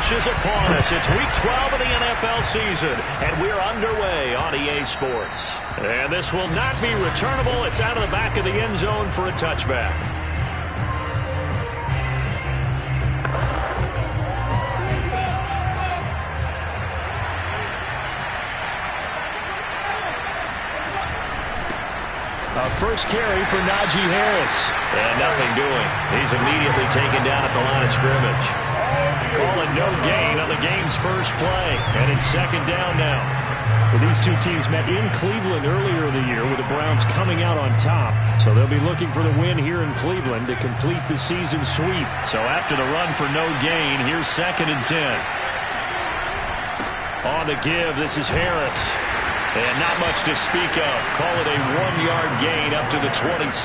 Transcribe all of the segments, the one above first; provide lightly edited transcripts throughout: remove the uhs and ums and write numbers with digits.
rush is upon us. It's Week 12 of the NFL season, and we're underway on EA Sports. And this will not be returnable. It's out of the back of the end zone for a touchback. A first carry for Najee Harris. And nothing doing. He's immediately taken down at the line of scrimmage. Calling no gain on the game's first play. And it's second down now. Well, these two teams met in Cleveland earlier in the year with the Browns coming out on top. So they'll be looking for the win here in Cleveland to complete the season sweep. So after the run for no gain, here's 2nd and 10. On the give, this is Harris. And not much to speak of. Call it a 1-yard gain up to the 26.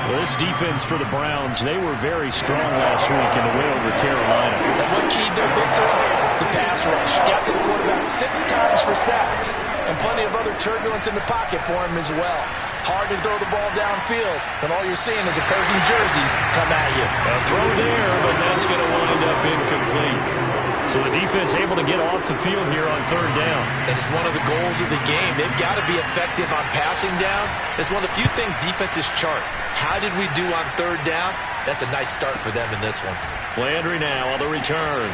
Well, this defense for the Browns, they were very strong last week in the win over Carolina. And what keyed their victory? The pass rush. Got to the quarterback 6 times for sacks. And plenty of other turbulence in the pocket for him as well. Hard to throw the ball downfield when all you're seeing is opposing jerseys come at you. A throw there, but that's going to wind up incomplete. So the defense able to get off the field here on 3rd down. And it's one of the goals of the game. They've got to be effective on passing downs. It's one of the few things defenses chart. How did we do on 3rd down? That's a nice start for them in this one. Landry now on the return.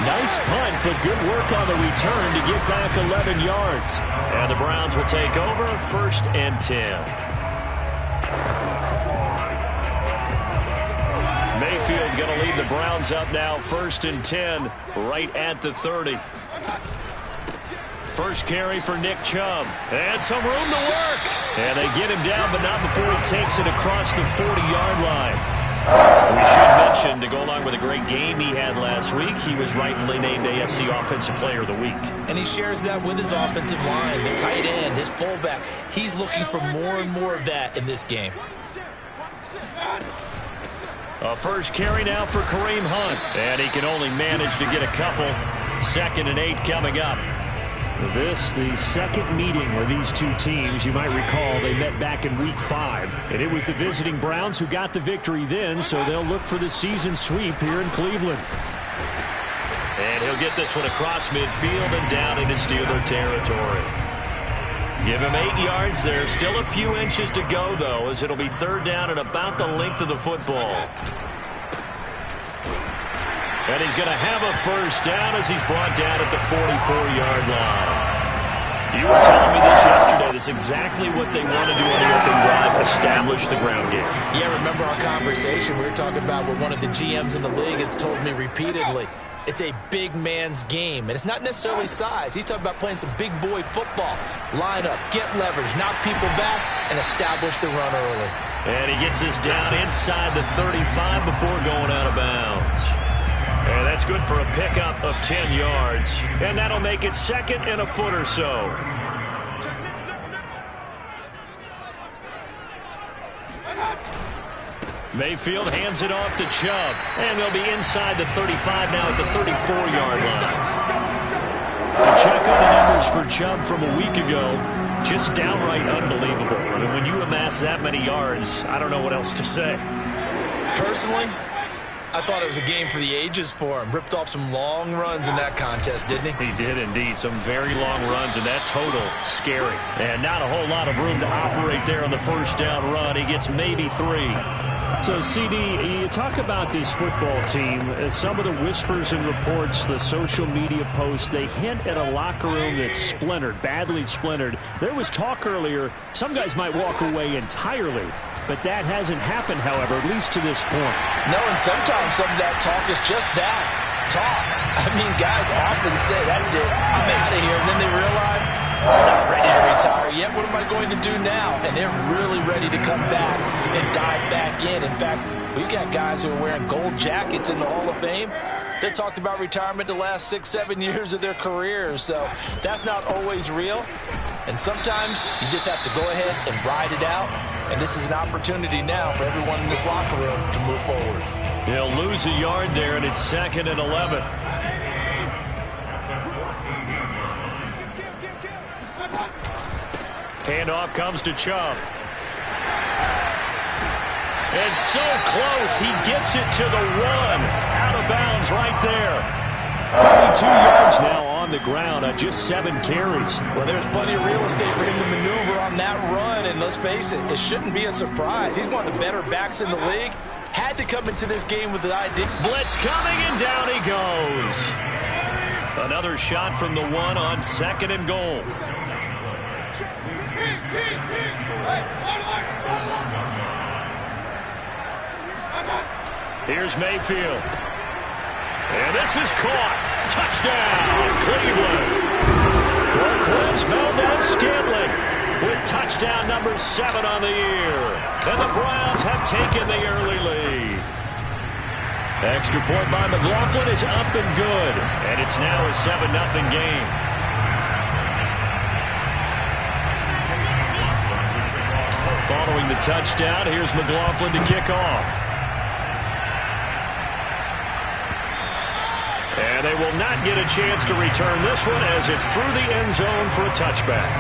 Nice punt, but good work on the return to get back 11 yards. And the Browns will take over 1st and 10. Mayfield going to lead the Browns up now 1st and 10 right at the 30. First carry for Nick Chubb. And some room to work. And they get him down, but not before he takes it across the 40-yard line. We should mention, to go along with a great game he had last week, he was rightfully named AFC Offensive Player of the Week. And he shares that with his offensive line, the tight end, his fullback. He's looking for more and more of that in this game. A first carry now for Kareem Hunt. And he can only manage to get a couple. 2nd and 8 coming up. This, the second meeting with these two teams. You might recall they met back in Week 5. And it was the visiting Browns who got the victory then, so they'll look for the season sweep here in Cleveland. And he'll get this one across midfield and down into Steeler territory. Give him 8 yards there. Still a few inches to go, though, as it'll be 3rd down and about the length of the football. And he's going to have a first down as he's brought down at the 44-yard line. You were telling me this yesterday. This is exactly what they want to do on the opening drive, establish the ground game. Yeah, remember our conversation? We were talking about what one of the GMs in the league has told me repeatedly. It's a big man's game, and it's not necessarily size. He's talking about playing some big boy football. Line up, get leverage, knock people back, and establish the run early. And he gets this down inside the 35 before going out of bounds. And that's good for a pickup of 10 yards. And that'll make it 2nd and a foot or so. Mayfield hands it off to Chubb. And they'll be inside the 35 now at the 34-yard line. A check on the numbers for Chubb from a week ago. Just downright unbelievable. I mean, when you amass that many yards, I don't know what else to say. Personally, I thought it was a game for the ages for him. Ripped off some long runs in that contest, didn't he? He did indeed. Some very long runs, and that total, scary. And not a whole lot of room to operate there on the first down run. He gets maybe 3. So, CD, you talk about this football team. Some of the whispers and reports, the social media posts, they hint at a locker room that's splintered, badly splintered. There was talk earlier, some guys might walk away entirely. But that hasn't happened, however, at least to this point. No, and sometimes some of that talk is just that, talk. I mean, guys often say, that's it, I'm out of here. And then they realize, I'm not ready to retire yet. What am I going to do now? And they're really ready to come back and dive back in. In fact, we've got guys who are wearing gold jackets in the Hall of Fame. They talked about retirement the last 6-7 years of their careers. So that's not always real. And sometimes you just have to go ahead and ride it out. And this is an opportunity now for everyone in this locker room to move forward. They'll lose a yard there, and it's 2nd and 11. Handoff comes to Chubb. And so close, he gets it to the 1. Out of bounds right there. 32 yards now on the ground on just 7 carries. Well, there's plenty of real estate for him to maneuver on that run, and let's face it, it shouldn't be a surprise. He's one of the better backs in the league. Had to come into this game with the idea. Blitz coming, and down he goes. Another shot from the 1 on 2nd and goal. Here's Mayfield. And this is caught. Touchdown, Cleveland. Marquez Valdez-Scantling with touchdown number 7 on the year. And the Browns have taken the early lead. Extra point by McLaughlin is up and good. And it's now a 7-0 game. Following the touchdown, here's McLaughlin to kick off. And they will not get a chance to return this one as it's through the end zone for a touchback.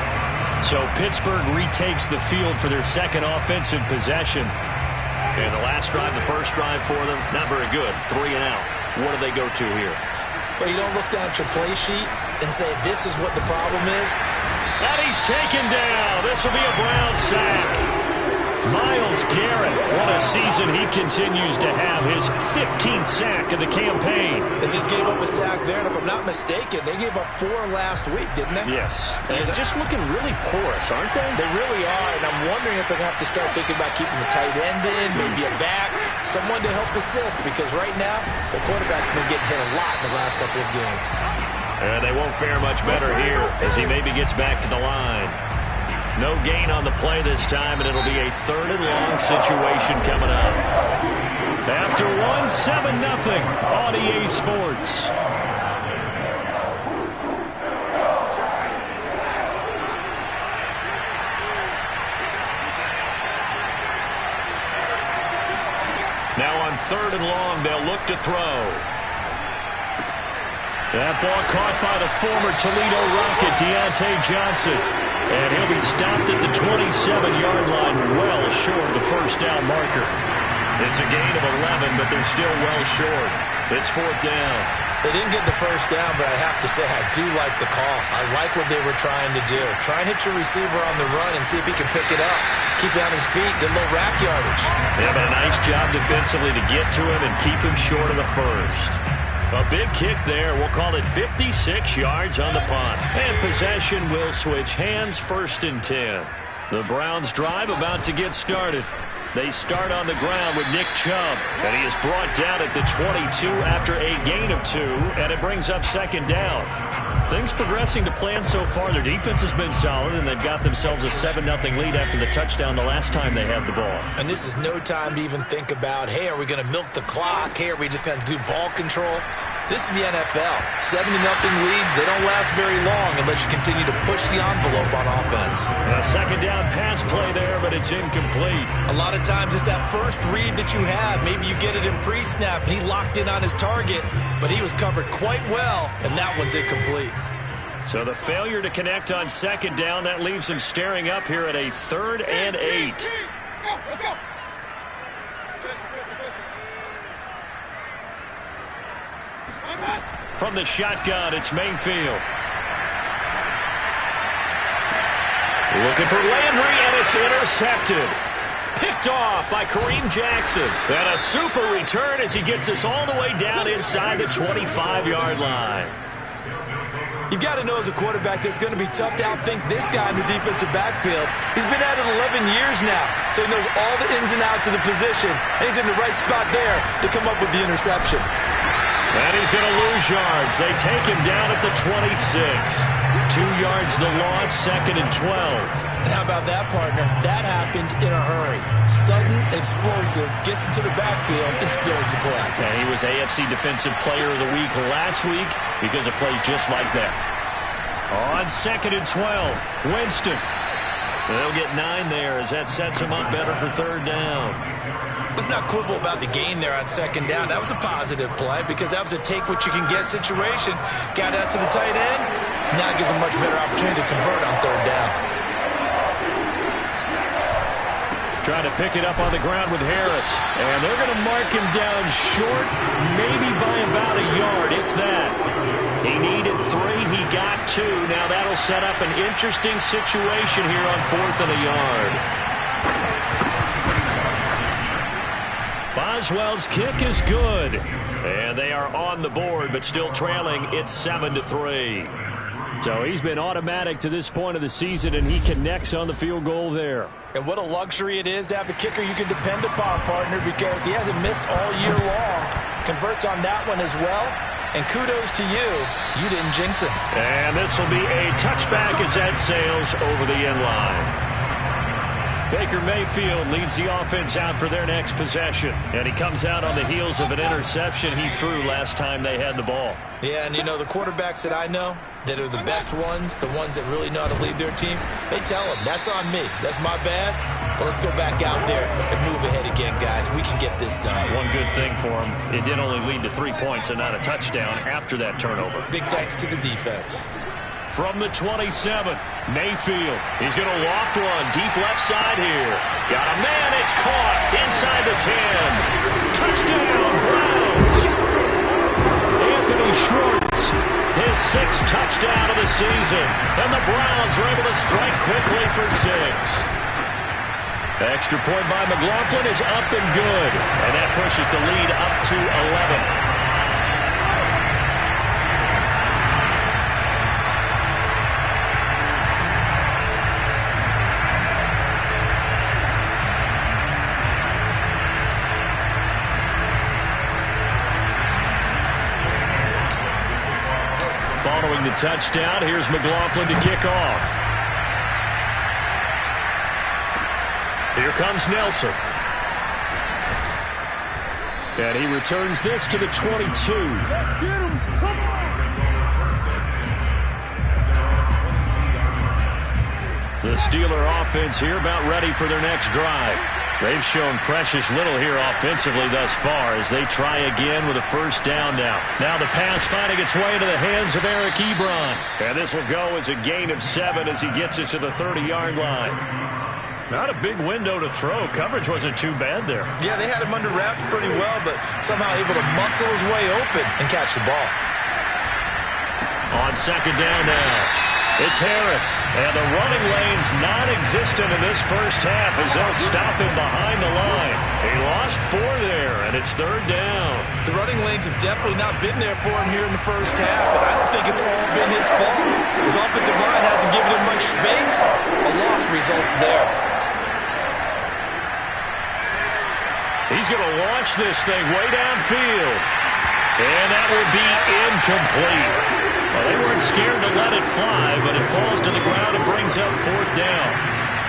So Pittsburgh retakes the field for their second offensive possession. And the last drive, the first drive for them, not very good. 3 and out. What do they go to here? Well, you don't look down at your play sheet and say this is what the problem is. And he's taken down. This will be a Brown sack. Myles Garrett, what a season he continues to have. His 15th sack of the campaign. They just gave up a sack there, and if I'm not mistaken, they gave up 4 last week, didn't they? Yes. And just looking really porous, aren't they? They really are, and I'm wondering if they're going to have to start thinking about keeping the tight end in, maybe a back, someone to help assist, because right now, the quarterback's been getting hit a lot in the last couple of games. And they won't fare much better here as he maybe gets back to the line. No gain on the play this time, and it'll be a 3rd and long situation coming up. After 1, 7-0 on EA Sports. Now on 3rd and long, they'll look to throw. That ball caught by the former Toledo Rocket, Deontay Johnson. And he'll be stopped at the 27-yard line, well short of the first down marker. It's a gain of 11, but they're still well short. It's 4th down. They didn't get the first down, but I have to say I do like the call. I like what they were trying to do. Try and hit your receiver on the run and see if he can pick it up. Keep it on his feet, get a little rack yardage. Yeah, but a nice job defensively to get to him and keep him short of the first. A big kick there. We'll call it 56 yards on the punt. And possession will switch hands, 1st and 10. The Browns drive about to get started. They start on the ground with Nick Chubb. And he is brought down at the 22 after a gain of 2. And it brings up 2nd down. Things progressing to plan so far. Their defense has been solid, and they've got themselves a 7-0 lead after the touchdown the last time they had the ball. And this is no time to even think about, hey, are we going to milk the clock? Hey, are we just going to do ball control? This is the NFL. 7-0 leads, they don't last very long unless you continue to push the envelope on offense. A 2nd down pass play there, but it's incomplete. A lot of times it's that first read that you have. Maybe you get it in pre-snap, and he locked in on his target, but he was covered quite well, and that one's incomplete. So the failure to connect on 2nd down, that leaves him staring up here at a 3rd and 8. From the shotgun, it's Mayfield. Looking for Landry, and it's intercepted. Picked off by Kareem Jackson. And a super return as he gets us all the way down inside the 25-yard line. You've got to know as a quarterback it's going to be tough to outthink this guy in the defensive backfield. He's been at it 11 years now, so he knows all the ins and outs of the position. And he's in the right spot there to come up with the interception. And he's going to lose yards. They take him down at the 26. 2 yards the loss, 2nd and 12. And how about that, partner? That happened in a hurry. Sudden, explosive, gets into the backfield, and spills the play. And he was AFC Defensive Player of the Week last week because of plays just like that. On 2nd and 12, Winston. They'll get 9 there as that sets him up better for 3rd down. Let's not quibble about the gain there on 2nd down. That was a positive play because that was a take-what-you-can-get situation. Got out to the tight end. Now it gives him much better opportunity to convert on 3rd down. Trying to pick it up on the ground with Harris. And they're going to mark him down short, maybe by about a yard, if that. He needed 3. He got 2. Now that'll set up an interesting situation here on 4th and a yard. Boswell's kick is good. And they are on the board, but still trailing. It's 7-3. So he's been automatic to this point of the season, and he connects on the field goal there. And what a luxury it is to have a kicker you can depend upon, partner, because he hasn't missed all year long. Converts on that one as well. And kudos to you. You didn't jinx him. And this will be a touchback as that sails over the end line. Baker Mayfield leads the offense out for their next possession. And he comes out on the heels of an interception he threw last time they had the ball. Yeah, and you know, the quarterbacks that I know that are the best ones, the ones that really know how to lead their team, they tell them, that's on me. That's my bad. But let's go back out there and move ahead again, guys. We can get this done. One good thing for him, it did only lead to 3 points and not a touchdown after that turnover. Big thanks to the defense. From the 27, Mayfield. He's going to loft one deep left side here. Got a man. It's caught inside the 10. Touchdown, Browns. Anthony Schwartz, his 6th touchdown of the season. And the Browns are able to strike quickly for 6. Extra point by McLaughlin is up and good. And that pushes the lead up to 11. Following the touchdown, here's McLaughlin to kick off. Here comes Nelson. And he returns this to the 22. The Steeler offense here about ready for their next drive. They've shown precious little here offensively thus far as they try again with a first down now. Now the pass finding its way into the hands of Eric Ebron. And this will go as a gain of 7 as he gets it to the 30-yard line. Not a big window to throw. Coverage wasn't too bad there. Yeah, they had him under wraps pretty well, but somehow able to muscle his way open and catch the ball. On second down now. It's Harris, and the running lane's non-existent in this first half as they'll stop him behind the line. He lost 4 there, and it's third down. The running lanes have definitely not been there for him here in the first half, and I don't think it's all been his fault. His offensive line hasn't given him much space. A loss results there. He's going to launch this thing way downfield, and that will be incomplete. Well, they weren't scared to let it fly, but it falls to the ground and brings up 4th down.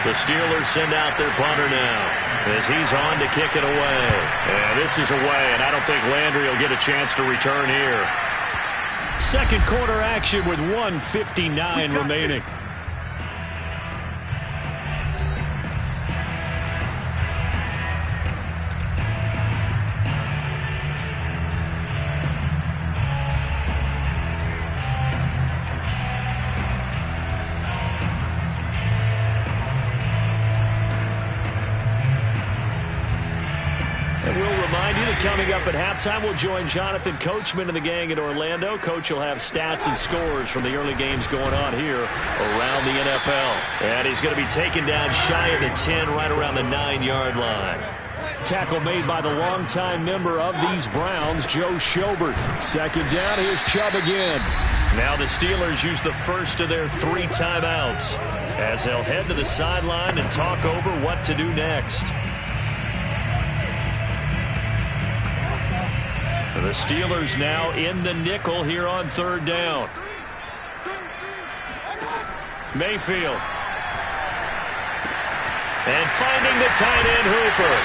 The Steelers send out their punter now as he's on to kick it away. And this is away, and I don't think Landry will get a chance to return here. Second quarter action with 1:59 remaining. Coming up at halftime, we'll join Jonathan Coachman and the gang in Orlando. Coach will have stats and scores from the early games going on here around the NFL. And he's going to be taken down shy of the 10, right around the 9-yard line. Tackle made by the longtime member of these Browns, Joe Schobert. Second down, here's Chubb again. Now the Steelers use the first of their 3 timeouts as they'll head to the sideline and talk over what to do next. The Steelers now in the nickel here on third down. Mayfield. And finding the tight end Hooper.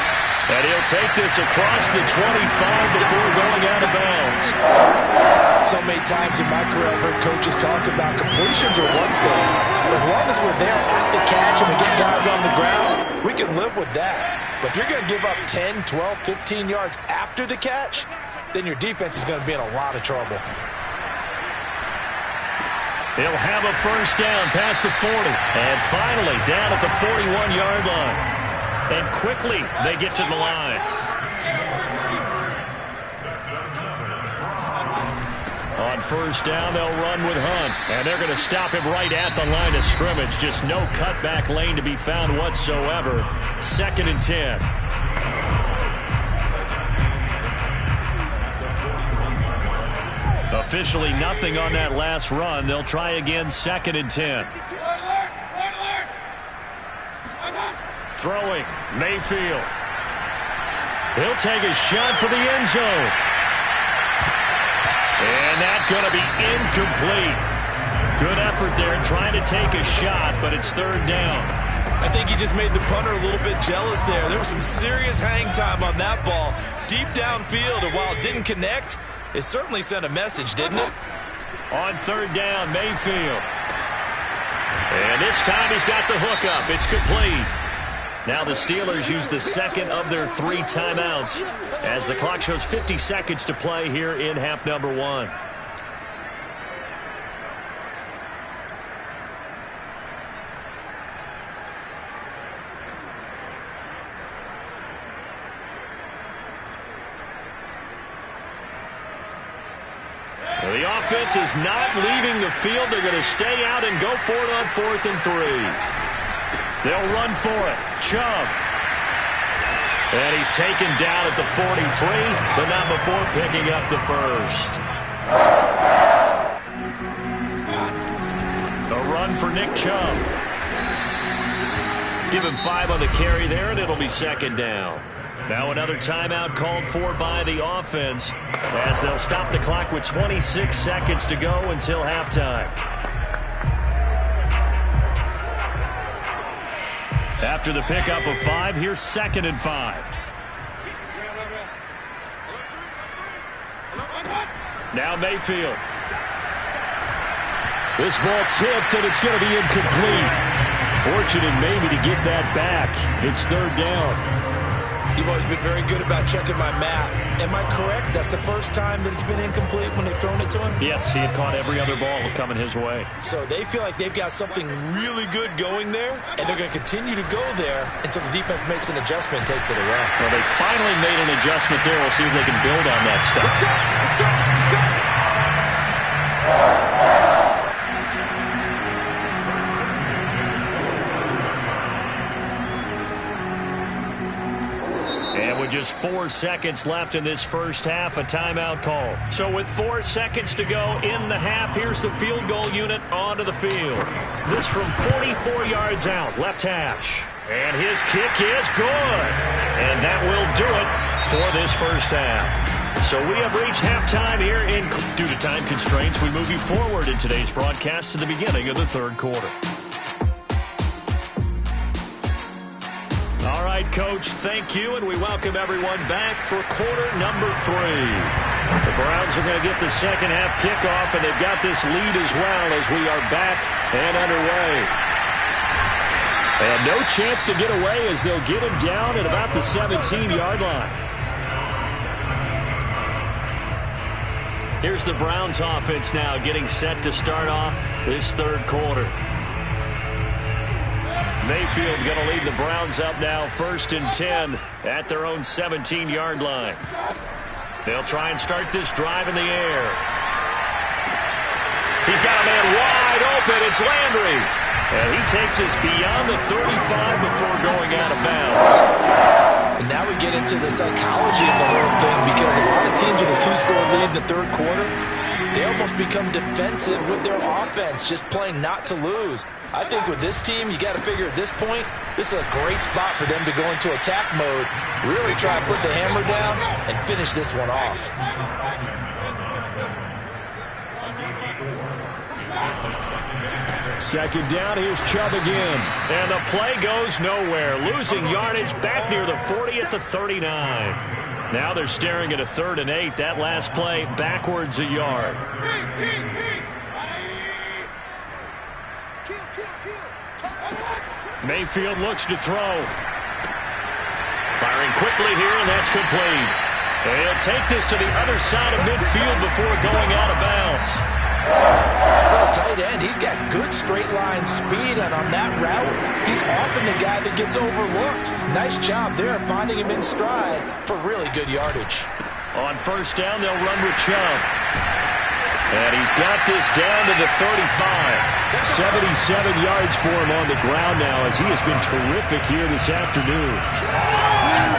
And he'll take this across the 25 before going out of bounds. So many times in my career I've heard coaches talk about completions are one thing. As long as we're there at the catch and we get guys on the ground, we can live with that. But if you're going to give up 10, 12, 15 yards after the catch, then your defense is going to be in a lot of trouble. He'll have a first down past the 40. And finally down at the 41-yard line. And quickly they get to the line. On first down, they'll run with Hunt. And they're going to stop him right at the line of scrimmage. Just no cutback lane to be found whatsoever. 2nd and 10. Officially nothing on that last run. They'll try again, 2nd and 10. Throwing, Mayfield. He'll take a shot for the end zone. And that's going to be incomplete. Good effort there trying to take a shot, but it's 3rd down. I think he just made the punter a little bit jealous there. There was some serious hang time on that ball. Deep downfield, and while it didn't connect, it certainly sent a message, didn't it? On 3rd down, Mayfield. And this time he's got the hook up. It's complete. Now the Steelers use the 2nd of their 3 timeouts as the clock shows 50 seconds to play here in half number 1. Well, the offense is not leaving the field. They're going to stay out and go for it on 4th and 3. They'll run for it. Chubb. And he's taken down at the 43, but not before picking up the first. A run for Nick Chubb. Give him 5 on the carry there, and it'll be 2nd down. Now another timeout called for by the offense as they'll stop the clock with 26 seconds to go until halftime. After the pickup of 5, here's 2nd and 5. Now Mayfield. This ball tipped, and it's going to be incomplete. Fortunate maybe to get that back. It's 3rd down. You've always been very good about checking my math. Am I correct? That's the first time that it's been incomplete when they've thrown it to him? Yes, he had caught every other ball coming his way. So they feel like they've got something really good going there, and they're going to continue to go there until the defense makes an adjustment and takes it away. Well, they finally made an adjustment there. We'll see if they can build on that stuff. Let's go. And with just 4 seconds left in this first half, a timeout call. So with 4 seconds to go in the half, here's the field goal unit onto the field. This from 44 yards out, left hash. And his kick is good. And that will do it for this first half. So we have reached halftime here. Due to time constraints, we move you forward in today's broadcast to the beginning of the 3rd quarter. All right, Coach, thank you, and we welcome everyone back for quarter number 3. The Browns are going to get the second half kickoff, and they've got this lead as well as we are back and underway. And no chance to get away as they'll get him down at about the 17-yard line. Here's the Browns offense now getting set to start off this 3rd quarter. Mayfield going to lead the Browns up now, 1st and 10 at their own 17-yard line. They'll try and start this drive in the air. He's got a man wide open. It's Landry. And he takes us beyond the 35 before going out of bounds. And now we get into the psychology of the whole thing, because a lot of teams with a 2-score lead in the 3rd quarter, they almost become defensive with their offense, just playing not to lose. I think with this team, you got to figure at this point, this is a great spot for them to go into attack mode, really try to put the hammer down and finish this one off. Second down, here's Chubb again. And the play goes nowhere. Losing yardage back near the 40 at the 39. Now they're staring at a 3rd and 8. That last play backwards a yard. Mayfield looks to throw. Firing quickly here, and that's complete. And he'll take this to the other side of midfield before going out of bounds. For a tight end, he's got good straight line speed, and on that route, he's often the guy that gets overlooked. Nice job there finding him in stride for really good yardage. On first down, they'll run with Chubb. And he's got this down to the 35. 77 yards for him on the ground now, as he has been terrific here this afternoon.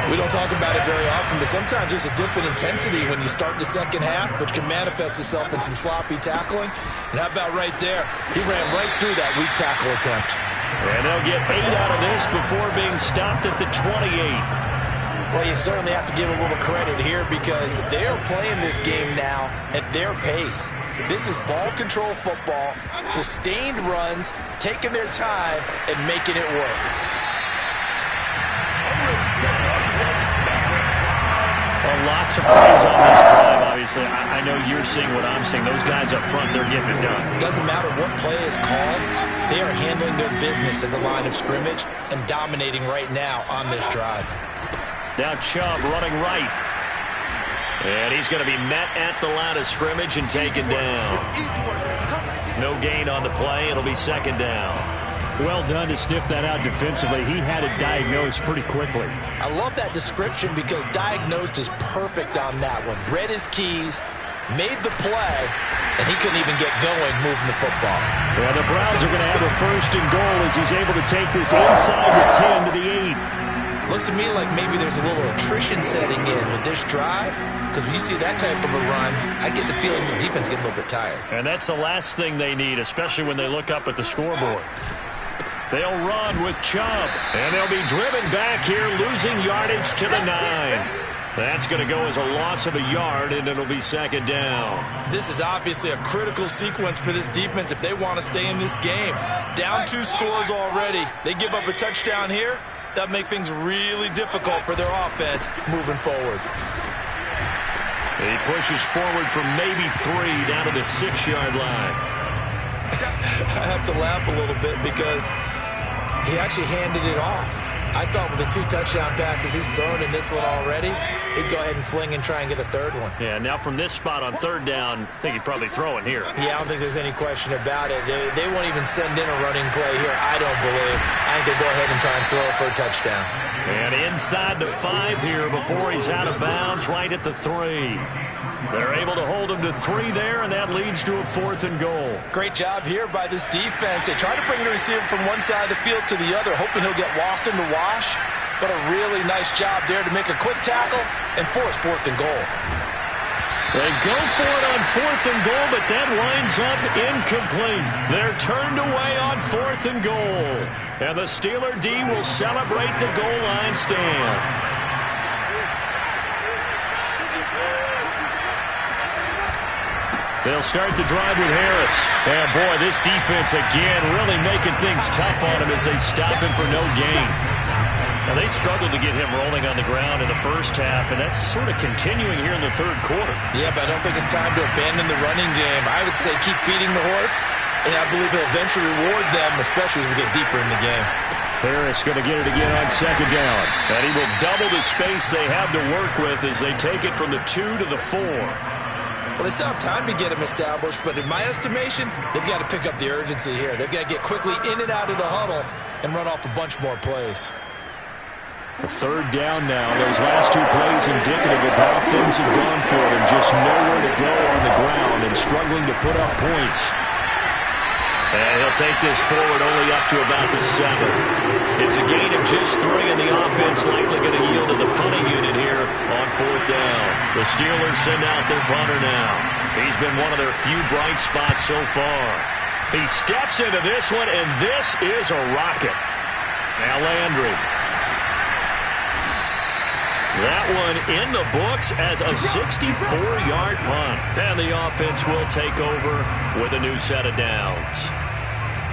We don't talk about it very often, but sometimes there's a dip in intensity when you start the second half, which can manifest itself in some sloppy tackling. And how about right there? He ran right through that weak tackle attempt. And they'll get 8 out of this before being stopped at the 28. Well, you certainly have to give a little credit here because they are playing this game now at their pace. This is ball control football, sustained runs, taking their time, and making it work. A lot to praise on this drive, obviously. I know you're seeing what I'm seeing. Those guys up front, they're getting it done. Doesn't matter what play is called. They are handling their business at the line of scrimmage and dominating right now on this drive. Now Chubb running right. And he's going to be met at the line of scrimmage and taken down. No gain on the play. It'll be second down. Well done to sniff that out defensively. He had it diagnosed pretty quickly. I love that description because diagnosed is perfect on that one. Read his keys, made the play, and he couldn't even get going moving the football. Well, the Browns are going to have a first and goal as he's able to take this inside the 10 to the 8. Looks to me like maybe there's a little attrition setting in with this drive, because when you see that type of a run, I get the feeling the defense getting a little bit tired. And that's the last thing they need, especially when they look up at the scoreboard. They'll run with Chubb, and they'll be driven back here, losing yardage to the 9. That's going to go as a loss of a yard, and it'll be second down. This is obviously a critical sequence for this defense if they want to stay in this game. Down 2 scores already. They give up a touchdown here. That make things really difficult for their offense moving forward. He pushes forward from maybe 3 down to the 6-yard line. I have to laugh a little bit because he actually handed it off. I thought with the 2 touchdown passes he's thrown in this one already, he'd go ahead and fling and try and get a third one. Yeah, now from this spot on third down, I think he'd probably throw it here. Yeah, I don't think there's any question about it. They won't even send in a running play here, I don't believe. I think they'll go ahead and try and throw it for a touchdown. And inside the 5 here before he's out of bounds, right at the 3. They're able to hold him to 3 there, and that leads to a 4th and goal. Great job here by this defense. They try to bring the receiver from one side of the field to the other, hoping he'll get lost in the wash. But a really nice job there to make a quick tackle and force 4th and goal. They go for it on 4th and goal, but that winds up incomplete. They're turned away on 4th and goal. And the Steeler D will celebrate the goal line stand. They'll start the drive with Harris. And boy, this defense again really making things tough on him as they stop him for no gain. Now, they struggled to get him rolling on the ground in the first half, and that's sort of continuing here in the third quarter. Yeah, but I don't think it's time to abandon the running game. I would say keep feeding the horse, and I believe he'll eventually reward them, especially as we get deeper in the game. Harris going to get it again on second down. And he will double the space they have to work with as they take it from the 2 to the 4. Well, they still have time to get him established, but in my estimation, they've got to pick up the urgency here. They've got to get quickly in and out of the huddle and run off a bunch more plays. A third down now. Those last 2 plays indicative of how things have gone for them. Just nowhere to go on the ground and struggling to put up points. And he'll take this forward only up to about the 7. It's a gain of just 3, and the offense likely going to yield to the punting unit here on 4th down. The Steelers send out their punter now. He's been one of their few bright spots so far. He steps into this one, and this is a rocket. Now Landry. That one in the books as a 64-yard punt. And the offense will take over with a new set of downs.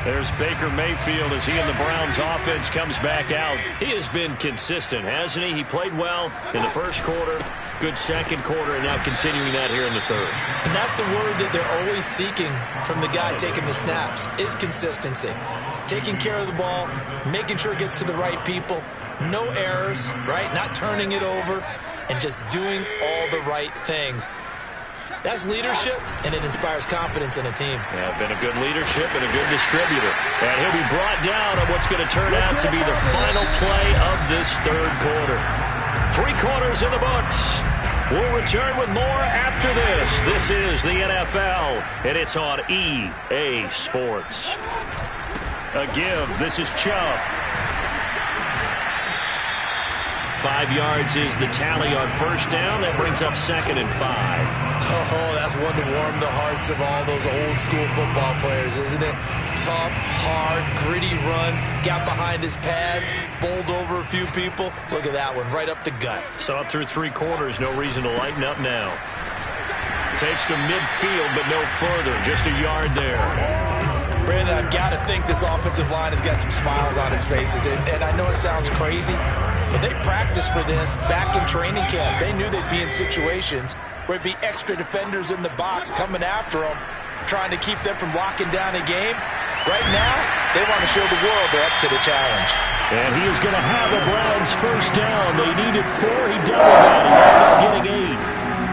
There's Baker Mayfield as he and the Browns offense comes back out. He has been consistent, hasn't he? He played well in the first quarter, good second quarter, and now continuing that here in the third. And that's the word that they're always seeking from the guy taking the snaps, is consistency. Taking care of the ball, making sure it gets to the right people, no errors, right? Not turning it over, and just doing all the right things. That's leadership, and it inspires confidence in a team. Yeah, been a good leadership and a good distributor. And he'll be brought down on what's going to turn out to be the final play of this third quarter. 3 quarters in the books. We'll return with more after this. This is the NFL, and it's on EA Sports. A give. This is Chubb. 5 yards is the tally on first down. That brings up 2nd and 5. Oh, that's one to warm the hearts of all those old-school football players, isn't it? Tough, hard, gritty run, got behind his pads, bowled over a few people. Look at that one, right up the gut. So up through 3 quarters, no reason to lighten up now. Takes to midfield, but no further, just a yard there. Brandon, I've got to think this offensive line has got some smiles on its faces. And I know it sounds crazy, but they practiced for this back in training camp. They knew they'd be in situations where it'd be extra defenders in the box coming after them, trying to keep them from locking down a game. Right now, they want to show the world they're up to the challenge. And he is going to have the Browns first down. They needed 4. He doubled that. He ended up getting 8.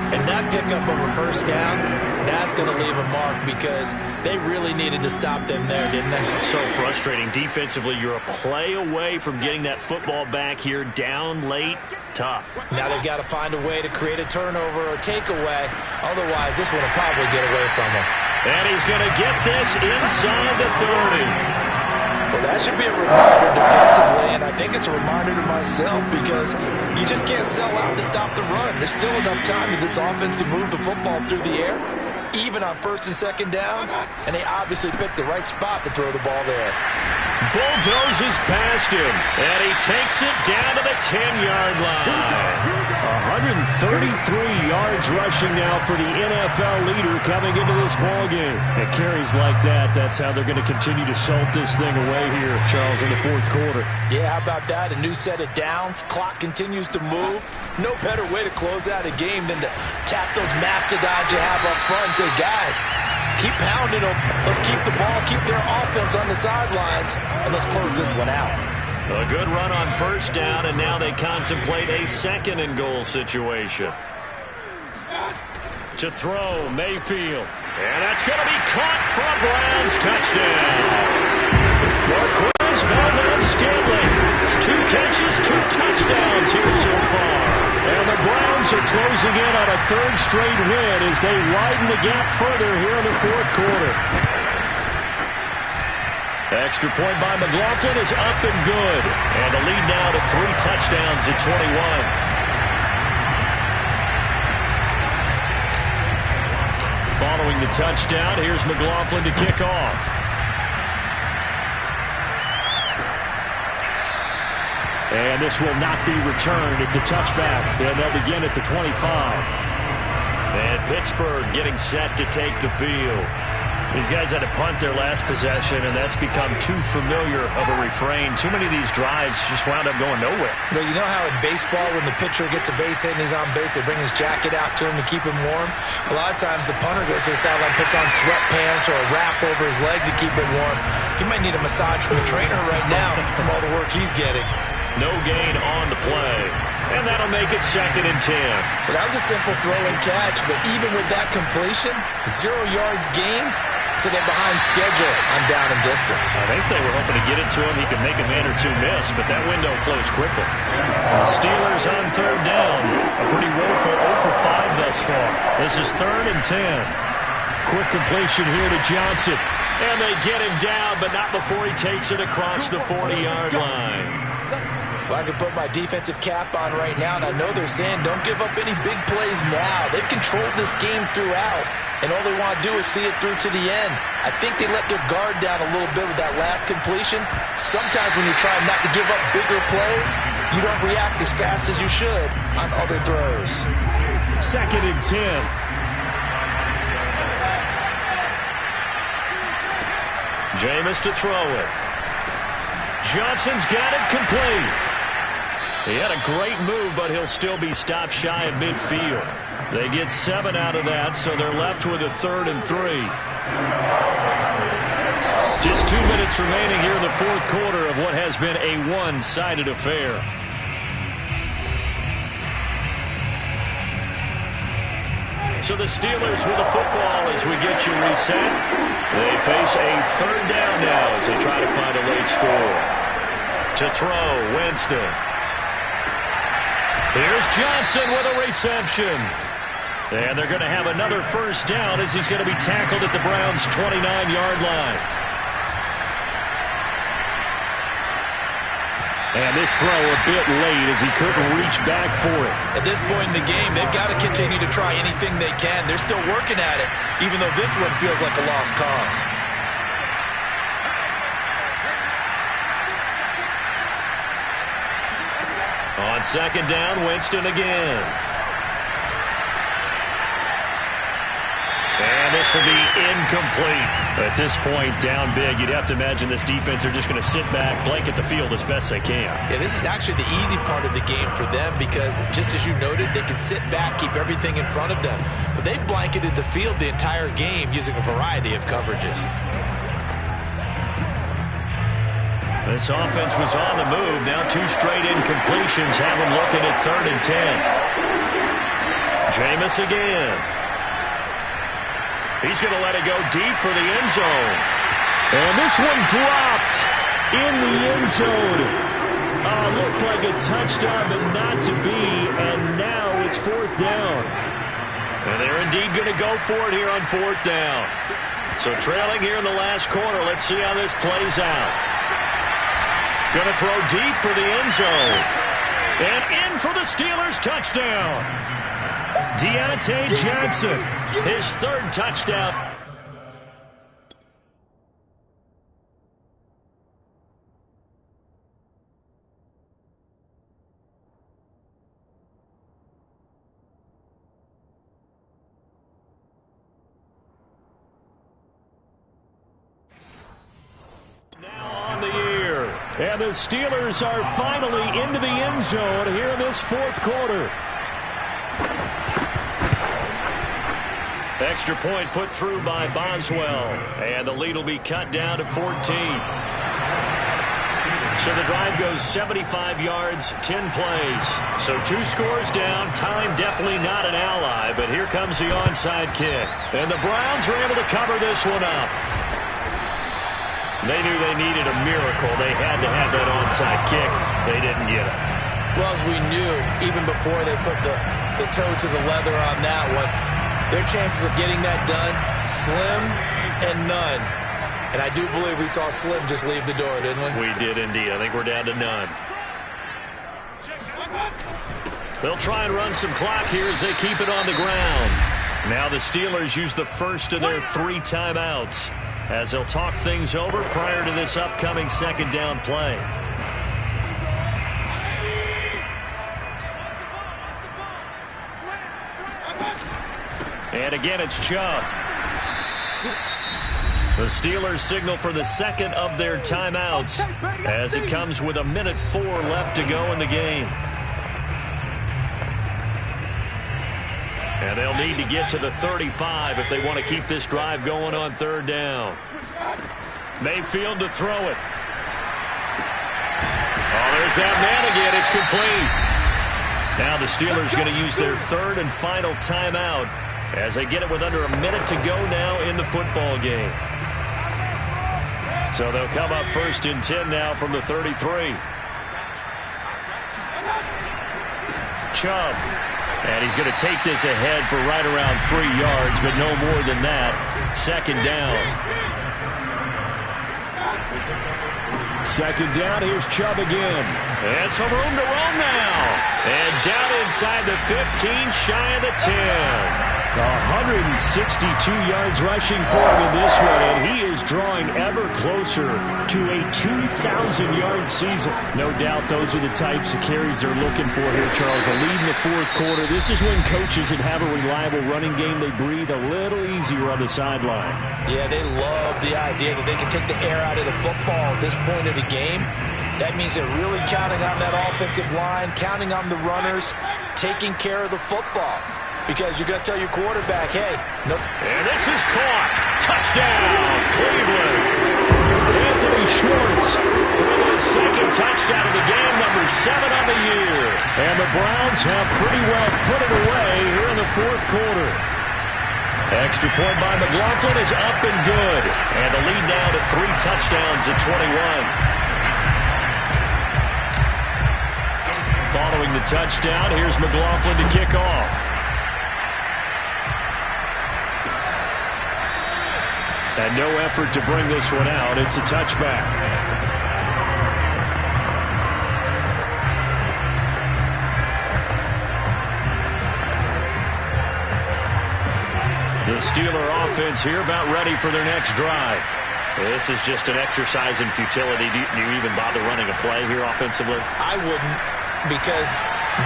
And that pickup of a first down, that's going to leave a mark because they really needed to stop them there, didn't they? So frustrating. Defensively, you're a play away from getting that football back here down late. Tough. Now they've got to find a way to create a turnover or takeaway. Otherwise, this one will probably get away from them. And he's going to get this inside the 30. Well, that should be a reminder defensively, and I think it's a reminder to myself because you just can't sell out to stop the run. There's still enough time that this offense can move the football through the air, even on 1st and 2nd downs, and they obviously picked the right spot to throw the ball there. Bulldozes past him, and he takes it down to the 10-yard line. 133 yards rushing now for the NFL leader coming into this ballgame. And carries like that, that's how they're going to continue to salt this thing away here, Charles, in the 4th quarter. Yeah, how about that? A new set of downs. Clock continues to move. No better way to close out a game than to tap those mastodons you have up front and say, guys, keep pounding them. Let's keep the ball, keep their offense on the sidelines, and let's close this one out. A good run on first down, and now they contemplate a 2nd and goal situation. To throw, Mayfield. And that's going to be caught for a Browns touchdown. Marquez Valdez-Scantling. 2 catches, 2 touchdowns here so far. And the Browns are closing in on a 3rd straight win as they widen the gap further here in the 4th quarter. Extra point by McLaughlin is up and good. And the lead now to 3 touchdowns at 21. Following the touchdown, here's McLaughlin to kick off. And this will not be returned. It's a touchback, and they'll begin at the 25. And Pittsburgh getting set to take the field. These guys had to punt their last possession, and that's become too familiar of a refrain. Too many of these drives just wound up going nowhere. Well, you know how in baseball, when the pitcher gets a base hit and he's on base, they bring his jacket out to him to keep him warm? A lot of times the punter goes to the sideline, puts on sweatpants or a wrap over his leg to keep it warm. He might need a massage from the trainer right now from all the work he's getting. No gain on the play. And that'll make it 2nd and 10. Well, that was a simple throw and catch, but even with that completion, 0 yards gained, so they're behind schedule on down and distance. I think they were hoping to get it to him. He could make a man or 2 miss, but that window closed quickly. The Steelers on 3rd down. A pretty woeful 0 for 5 thus far. This is 3rd and 10. Quick completion here to Johnson. And they get him down, but not before he takes it across the 40-yard line. Well, I can put my defensive cap on right now, and I know they're saying don't give up any big plays now. They've controlled this game throughout, and all they want to do is see it through to the end. I think they let their guard down a little bit with that last completion. Sometimes when you're trying not to give up bigger plays, you don't react as fast as you should on other throws. 2nd and 10. Jameis to throw it. Johnson's got it complete. He had a great move, but he'll still be stopped shy of midfield. They get 7 out of that, so they're left with a 3rd and 3. Just 2 minutes remaining here in the 4th quarter of what has been a one-sided affair. So the Steelers with the football as we get you reset. They face a third down now as they try to find a late score. To throw, Winston. Here's Johnson with a reception. And they're going to have another first down as he's going to be tackled at the Browns' 29-yard line. And this throw a bit late as he couldn't reach back for it. At this point in the game, they've got to continue to try anything they can. They're still working at it, even though this one feels like a lost cause. On second down, Winston again. And this will be incomplete. At this point, down big, you'd have to imagine this defense are just going to sit back, blanket the field as best they can. Yeah, this is actually the easy part of the game for them because, just as you noted, they can sit back, keep everything in front of them. But they've blanketed the field the entire game using a variety of coverages. This offense was on the move. Now 2 straight incompletions have them looking at 3rd and 10. Jameis again. He's going to let it go deep for the end zone. And this one dropped in the end zone. Looked like a touchdown, but not to be. And now it's 4th down. And they're indeed going to go for it here on 4th down. So trailing here in the last quarter. Let's see how this plays out. Going to throw deep for the end zone. And in for the Steelers touchdown. Deontay Johnson, his 3rd touchdown. Now on the year. And the Steelers are finally into the end zone here in this 4th quarter. Extra point put through by Boswell. And the lead will be cut down to 14. So the drive goes 75 yards, 10 plays. So 2 scores down. Time definitely not an ally. But here comes the onside kick. And the Browns were able to cover this one up. They knew they needed a miracle. They had to have that onside kick. They didn't get it. Well, as we knew, even before they put the toe to the leather on that one, their chances of getting that done, slim and none. And I do believe we saw Slim just leave the door, didn't we? We did indeed. I think we're down to none. They'll try and run some clock here as they keep it on the ground. Now the Steelers use the first of their 3 timeouts as they'll talk things over prior to this upcoming 2nd down play. And again, it's Chubb. The Steelers signal for the 2nd of their timeouts as it comes with 1:04 left to go in the game. And they'll need to get to the 35 if they want to keep this drive going on 3rd down. Mayfield to throw it. Oh, there's that man again. It's complete. Now the Steelers going to use their 3rd and final timeout as they get it with under 1 minute to go now in the football game. So they'll come up 1st and 10 now from the 33. Chubb. And he's going to take this ahead for right around 3 yards, but no more than that. 2nd down. 2nd down, here's Chubb again. And some room to roam now. And down inside the 15, shy of the 10. 162 yards rushing for him in this one, and he is drawing ever closer to a 2,000-yard season. No doubt those are the types of carries they're looking for here, Charles. The lead in the 4th quarter. This is when coaches that have a reliable running game, they breathe a little easier on the sideline. Yeah, they love the idea that they can take the air out of the football at this point of the game. That means they're really counting on that offensive line, counting on the runners, taking care of the football. Because you're going to tell your quarterback, hey, nope. And this is caught. Touchdown, Cleveland. Anthony Schwartz with his 2nd touchdown of the game, number 7 on the year. And the Browns have pretty well put it away here in the 4th quarter. Extra point by McLaughlin is up and good. And the lead now to 3 touchdowns at 21. Following the touchdown, here's McLaughlin to kick off. And no effort to bring this one out. It's a touchback. The Steeler offense here about ready for their next drive. This is just an exercise in futility. Do you even bother running a play here offensively? I wouldn't, because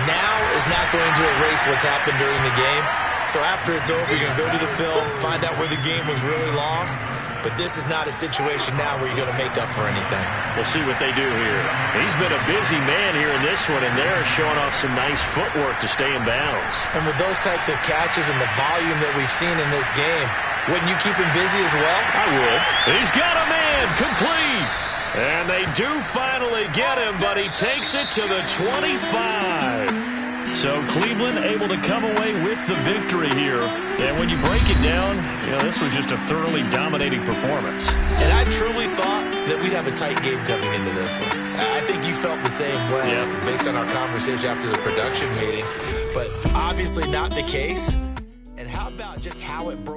now is not going to erase what's happened during the game. So after it's over, you're going to go to the film, find out where the game was really lost. But this is not a situation now where you're going to make up for anything. We'll see what they do here. He's been a busy man here in this one, and they're showing off some nice footwork to stay in bounds. And with those types of catches and the volume that we've seen in this game, wouldn't you keep him busy as well? I would. He's got a man complete. And they do finally get him, but he takes it to the 25. So Cleveland able to come away with the victory here. And when you break it down, this was just a thoroughly dominating performance. And I truly thought that we'd have a tight game coming into this one. I think you felt the same way based on our conversation after the production meeting. But obviously not the case. And how about just how it broke